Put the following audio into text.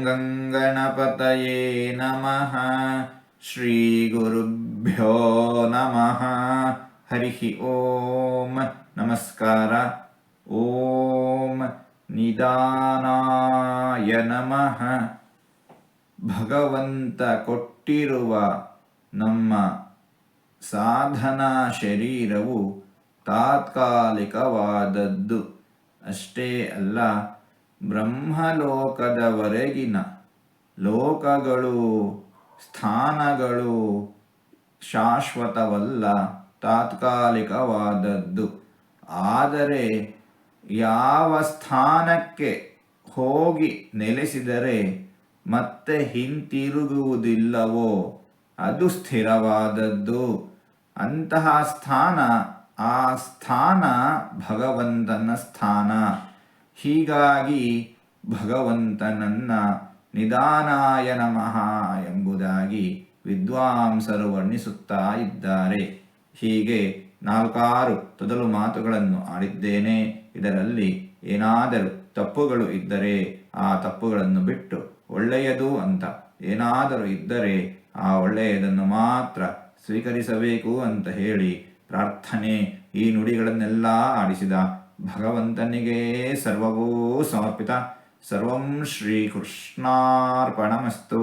ಗಂಗಣಪತಯೇ ನಮಃ. ಶ್ರೀ ಗುರುಭ್ಯೋ ನಮಃ. ಹರಿ ಓಂ. ನಮಸ್ಕಾರ. ಓಂ ನಿಧಾನಾಯ ನಮಃ. ಭಗವಂತ ಕೊಟ್ಟಿರುವ ನಮ್ಮ ಸಾಧನಾ ಶರೀರವು ತಾತ್ಕಾಲಿಕವಾದದ್ದು ಅಷ್ಟೇ ಅಲ್ಲ, ಬ್ರಹ್ಮಲೋಕದವರೆಗಿನ ಲೋಕಗಳು ಸ್ಥಾನಗಳು ಶಾಶ್ವತವಲ್ಲ, ತಾತ್ಕಾಲಿಕವಾದದ್ದು. ಆದರೆ ಯಾವ ಸ್ಥಾನಕ್ಕೆ ಹೋಗಿ ನೆಲೆಸಿದರೆ ಮತ್ತೆ ಹಿಂತಿರುಗುವುದಿಲ್ಲವೋ ಅದು ಸ್ಥಿರವಾದದ್ದು. ಅಂತಹ ಸ್ಥಾನ, ಆ ಸ್ಥಾನ ಭಗವಂತನ ಸ್ಥಾನ. ಹೀಗಾಗಿ ಭಗವಂತನನ್ನ ನಿಧಾನಾಯ ನಮಃ ಎಂಬುದಾಗಿ ವಿದ್ವಾಂಸರು ವರ್ಣಿಸುತ್ತಾ ಇದ್ದಾರೆ. ಹೀಗೆ 4 ತೊದಲು ಮಾತುಗಳನ್ನು ಆಡಿದ್ದೇನೆ. ಇದರಲ್ಲಿ ಏನಾದರೂ ತಪ್ಪುಗಳು ಇದ್ದರೆ ಆ ತಪ್ಪುಗಳನ್ನು ಬಿಟ್ಟು ಒಳ್ಳೆಯದು ಅಂತ ಏನಾದರೂ ಇದ್ದರೆ ಆ ಒಳ್ಳೆಯದನ್ನು ಮಾತ್ರ ಸ್ವೀಕರಿಸಬೇಕು ಅಂತ ಹೇಳಿ ಪ್ರಾರ್ಥನೆ. ಈ ನುಡಿಗಳನ್ನೆಲ್ಲ ಆಡಿಸಿದ ಭಗವಂತನಿಗೆ ಸರ್ವವೂ ಸಮರ್ಪಿತ. ಸರ್ವಂ ಶ್ರೀಕೃಷ್ಣಾರ್ಪಣಮಸ್ತು.